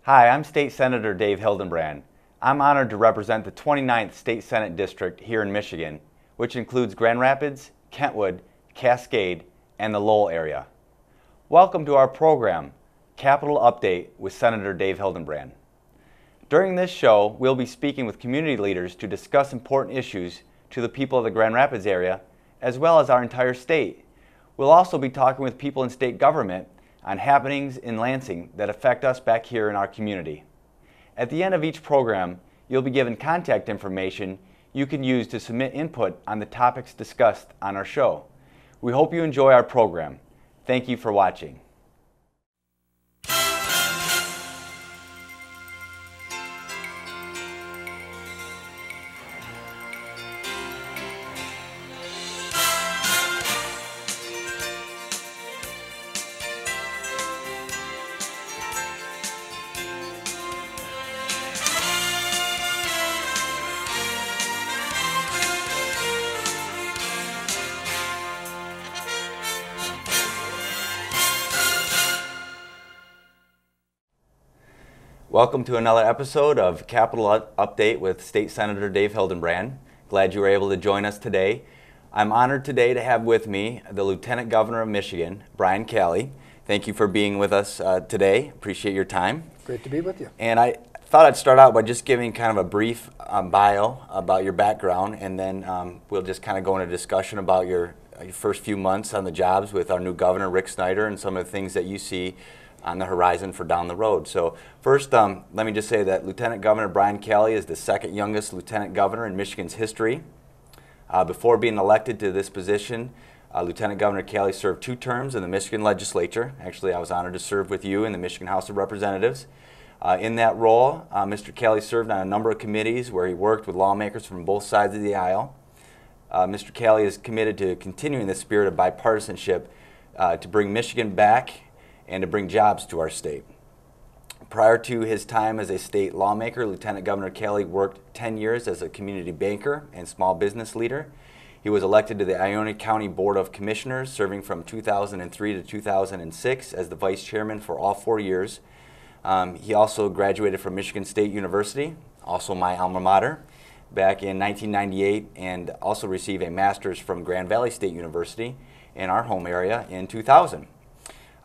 Hi, I'm State Senator Dave Hildenbrand. I'm honored to represent the 29th State Senate District here in Michigan, which includes Grand Rapids, Kentwood, Cascade, and the Lowell area. Welcome to our program, Capital Update with Senator Dave Hildenbrand. During this show, we'll be speaking with community leaders to discuss important issues to the people of the Grand Rapids area, as well as our entire state. We'll also be talking with people in state government on happenings in Lansing that affect us back here in our community. At the end of each program, you'll be given contact information you can use to submit input on the topics discussed on our show. We hope you enjoy our program. Thank you for watching. Welcome to another episode of Capital Update with State Senator Dave Hildenbrand. Glad you were able to join us today. I'm honored today to have with me the Lieutenant Governor of Michigan, Brian Calley. Thank you for being with us today. Appreciate your time. Great to be with you. And I thought I'd start out by just giving kind of a brief bio about your background, and then we'll just kind of go into discussion about your first few months on the jobs with our new governor, Rick Snyder, and some of the things that you see on the horizon for down the road. So first, let me just say that Lieutenant Governor Brian Calley is the second youngest lieutenant governor in Michigan's history. Before being elected to this position, Lieutenant Governor Calley served 2 terms in the Michigan legislature. Actually, I was honored to serve with you in the Michigan House of Representatives. In that role, Mr. Calley served on a number of committees where he worked with lawmakers from both sides of the aisle. Mr. Calley is committed to continuing the spirit of bipartisanship to bring Michigan back and to bring jobs to our state. Prior to his time as a state lawmaker, Lieutenant Governor Calley worked 10 years as a community banker and small business leader. He was elected to the Ionia County Board of Commissioners, serving from 2003 to 2006 as the vice chairman for all 4 years. He also graduated from Michigan State University, also my alma mater, back in 1998, and also received a master's from Grand Valley State University in our home area in 2000.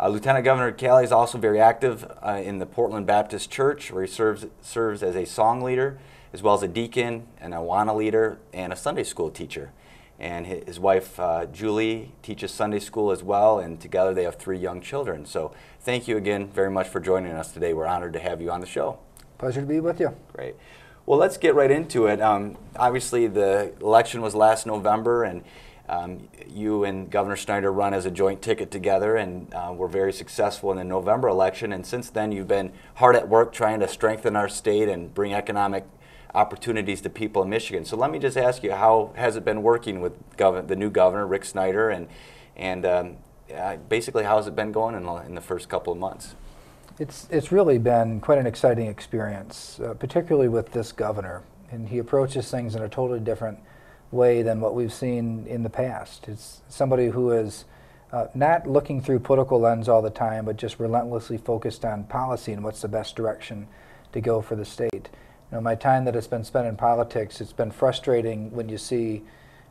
Lieutenant Governor Calley is also very active in the Portland Baptist Church, where he serves as a song leader, as well as a deacon, an Awana leader, and a Sunday school teacher. And his wife, Julie, teaches Sunday school as well, and together they have 3 young children. So thank you again very much for joining us today. We're honored to have you on the show. Pleasure to be with you. Great. Well, let's get right into it. Obviously, the election was last November, and you and Governor Snyder run as a joint ticket together, and were very successful in the November election. And since then, you've been hard at work trying to strengthen our state and bring economic opportunities to people in Michigan. So let me just ask you, how has it been working with the new governor, Rick Snyder, and basically how has it been going in the first couple of months? It's really been quite an exciting experience, particularly with this governor. And he approaches things in a totally different way than what we've seen in the past. It's somebody who is not looking through political lens all the time, but just relentlessly focused on policy and what's the best direction to go for the state. You know, my time that has been spent in politics, it's been frustrating when you see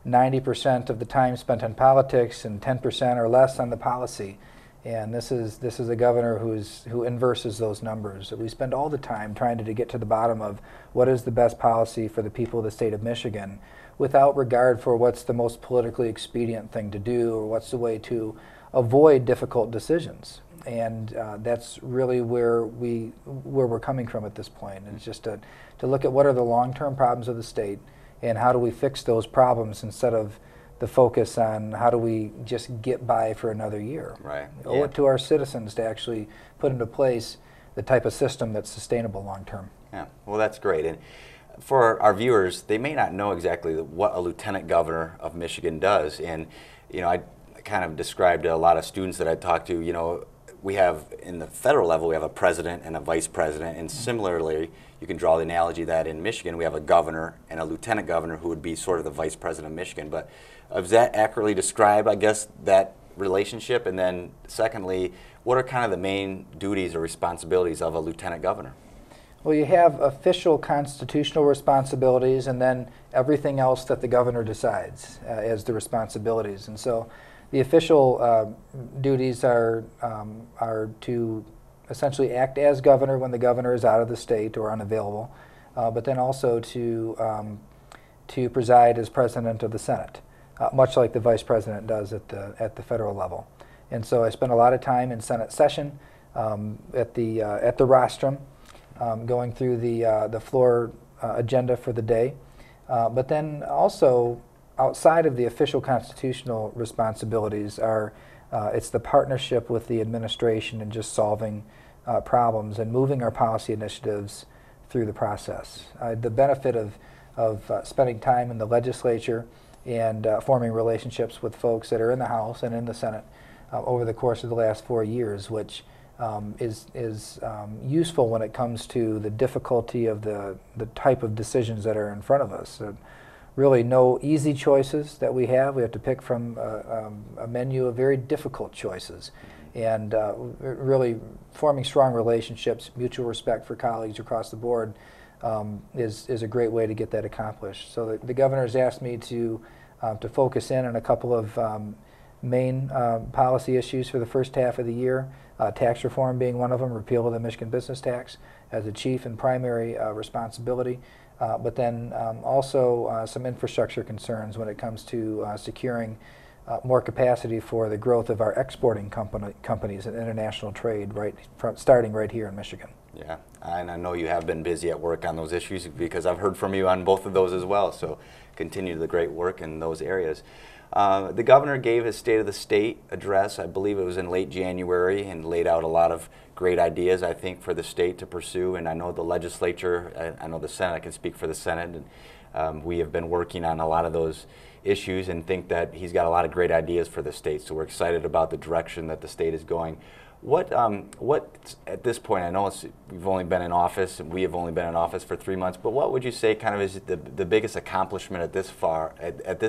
90% of the time spent on politics and 10% or less on the policy. And this is a governor who inverses those numbers. That we spend all the time trying to get to the bottom of what is the best policy for the people of the state of Michigan, without regard for what's the most politically expedient thing to do or what's the way to avoid difficult decisions. And that's really where we're coming from at this point. And it's just to look at what are the long-term problems of the state and how do we fix those problems instead of the focus on how do we just get by for another year. Right. We owe it to our citizens to actually put into place the type of system that's sustainable long-term. Yeah, well, that's great. And for our viewers, they may not know exactly what a lieutenant governor of Michigan does. And, you know, I kind of described to a lot of students that I talked to, you know, we have, in the federal level, we have a president and a vice president. And similarly, you can draw the analogy that in Michigan, we have a governor and a lieutenant governor who would be sort of the vice president of Michigan. But is that accurately described, I guess, that relationship? And then secondly, what are kind of the main duties or responsibilities of a lieutenant governor? Well, you have official constitutional responsibilities and then everything else that the governor decides as the responsibilities. And so the official duties are to essentially act as governor when the governor is out of the state or unavailable, but then also to preside as president of the Senate, much like the vice president does at the federal level. And so I spent a lot of time in Senate session at the rostrum, going through the floor agenda for the day, but then also outside of the official constitutional responsibilities it's the partnership with the administration and just solving problems and moving our policy initiatives through the process. The benefit of spending time in the legislature and forming relationships with folks that are in the House and in the Senate over the course of the last 4 years, which is useful when it comes to the difficulty of the type of decisions that are in front of us. Really no easy choices that we have. We have to pick from a menu of very difficult choices. And really forming strong relationships, mutual respect for colleagues across the board is a great way to get that accomplished. So the governor has asked me to focus in on a couple of main policy issues for the first half of the year, tax reform being one of them, repeal of the Michigan business tax as a chief and primary responsibility, but then also some infrastructure concerns when it comes to securing more capacity for the growth of our exporting companies and international trade starting right here in Michigan. Yeah, and I know you have been busy at work on those issues because I've heard from you on both of those as well, so continue the great work in those areas. The governor gave his State of the State address, I believe it was in late January, and laid out a lot of great ideas, I think, for the state to pursue. And I know the legislature, I know the Senate, I can speak for the Senate, and we have been working on a lot of those issues and think that he's got a lot of great ideas for the state. So we're excited about the direction that the state is going. What at this point, I know we've only been in office and we have only been in office for 3 months, but what would you say kind of is the biggest accomplishment at this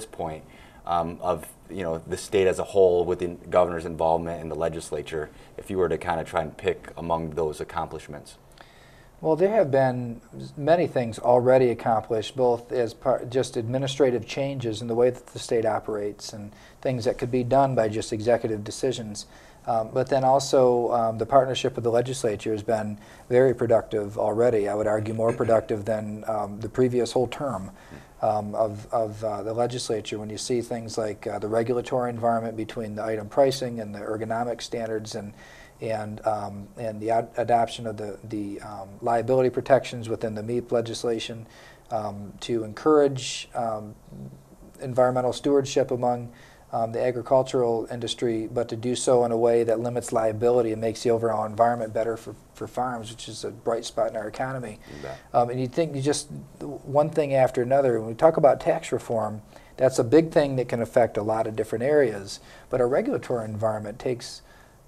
point of the state as a whole with the governor's involvement in the legislature, if you were to kind of try and pick among those accomplishments? Well, there have been many things already accomplished, both as just administrative changes in the way that the state operates and things that could be done by just executive decisions. But then also the partnership with the legislature has been very productive already. I would argue more productive than the previous whole term of the legislature, when you see things like the regulatory environment between the item pricing and the ergonomic standards and the adoption of the liability protections within the MEP legislation to encourage environmental stewardship among the agricultural industry, but to do so in a way that limits liability and makes the overall environment better for farms, which is a bright spot in our economy. And you think just one thing after another. When we talk about tax reform, that's a big thing that can affect a lot of different areas, but our regulatory environment takes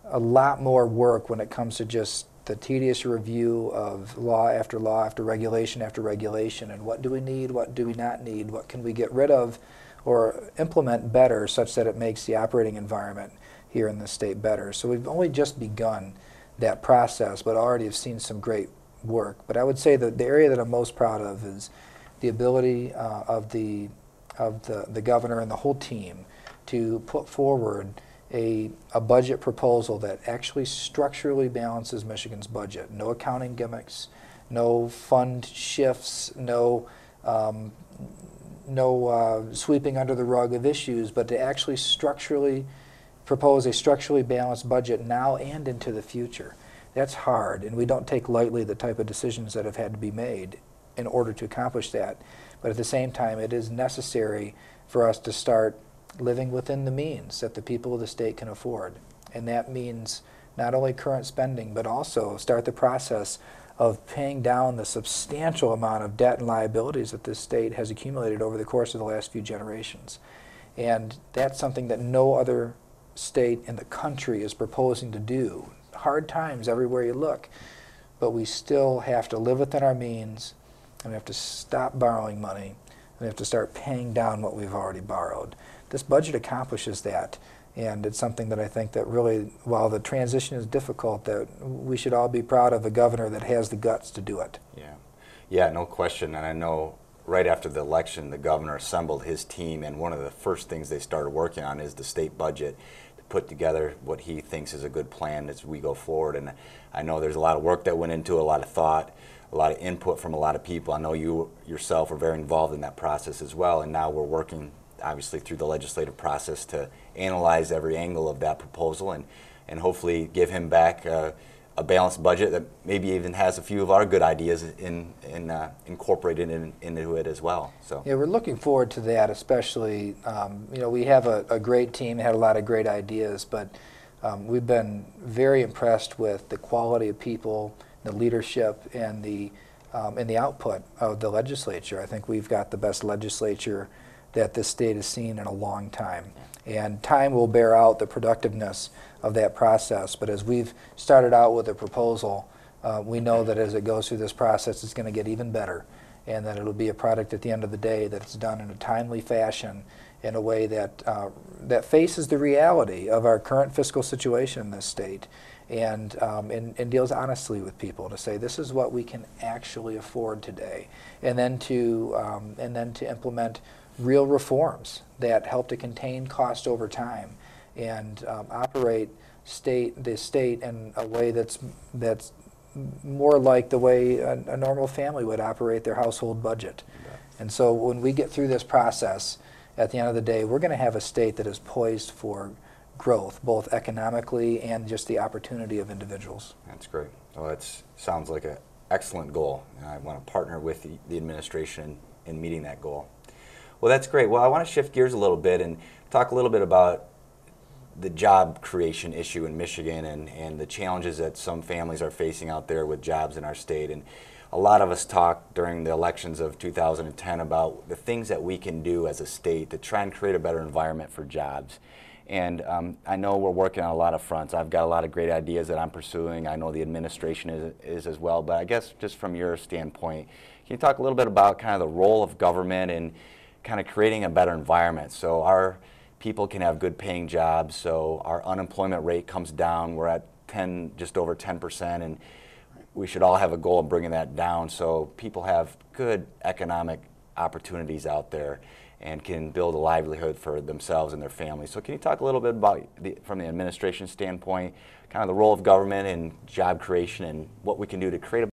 a lot more work when it comes to just the tedious review of law after regulation after regulation, and what do we need, what do we not need, what can we get rid of or implement better such that it makes the operating environment here in the state better. So we've only just begun that process, but already have seen some great work. But I would say that the area that I'm most proud of is the ability of the governor and the whole team to put forward a budget proposal that actually structurally balances Michigan's budget. No accounting gimmicks, no fund shifts, no sweeping under the rug of issues, but to actually structurally propose a structurally balanced budget now and into the future. That's hard, and we don't take lightly the type of decisions that have had to be made in order to accomplish that. But at the same time, it is necessary for us to start living within the means that the people of the state can afford. And that means not only current spending, but also start the process of paying down the substantial amount of debt and liabilities that this state has accumulated over the course of the last few generations. And that's something that no other state in the country is proposing to do. Hard times everywhere you look, but we still have to live within our means, and we have to stop borrowing money, and we have to start paying down what we've already borrowed. This budget accomplishes that, And it's something that I think that really, while the transition is difficult, that we should all be proud of a governor that has the guts to do it. Yeah, yeah, no question. And I know right after the election, the governor assembled his team, and one of the first things they started working on is the state budget, to put together what he thinks is a good plan as we go forward. And I know there's a lot of work that went into it, a lot of thought, a lot of input from a lot of people. I know you yourself were very involved in that process as well, and now we're working obviously through the legislative process to analyze every angle of that proposal and hopefully give him back a balanced budget that maybe even has a few of our good ideas incorporated into it as well. So yeah, we're looking forward to that, especially, you know, we have a great team, had a lot of great ideas, but we've been very impressed with the quality of people, the leadership, and the output of the legislature. I think we've got the best legislature that this state has seen in a long time. And time will bear out the productiveness of that process. But as we've started out with a proposal, we know that as it goes through this process, it's going to get even better, and that it'll be a product at the end of the day that's done in a timely fashion, in a way that that faces the reality of our current fiscal situation in this state, and deals honestly with people to say this is what we can actually afford today, and then to implement real reforms that help to contain cost over time and operate the state in a way that's more like the way a normal family would operate their household budget. Yeah. And so when we get through this process, at the end of the day, we're going to have a state that is poised for growth, both economically and just the opportunity of individuals. That's great. Well, that sounds like an excellent goal, and I want to partner with the administration in meeting that goal. Well, that's great. Well, I want to shift gears a little bit and talk a little bit about the job creation issue in Michigan and the challenges that some families are facing out there with jobs in our state. And a lot of us talked during the elections of 2010 about the things that we can do as a state to try and create a better environment for jobs. And I know we're working on a lot of fronts. I've got a lot of great ideas that I'm pursuing. I know the administration is as well. But I guess just from your standpoint, can you talk a little bit about kind of the role of government and kind of creating a better environment so our people can have good paying jobs, so our unemployment rate comes down. We're at just over 10%, and we should all have a goal of bringing that down so people have good economic opportunities out there and can build a livelihood for themselves and their families. So can you talk a little bit about, from the administration standpoint, kind of the role of government in job creation and what we can do to create a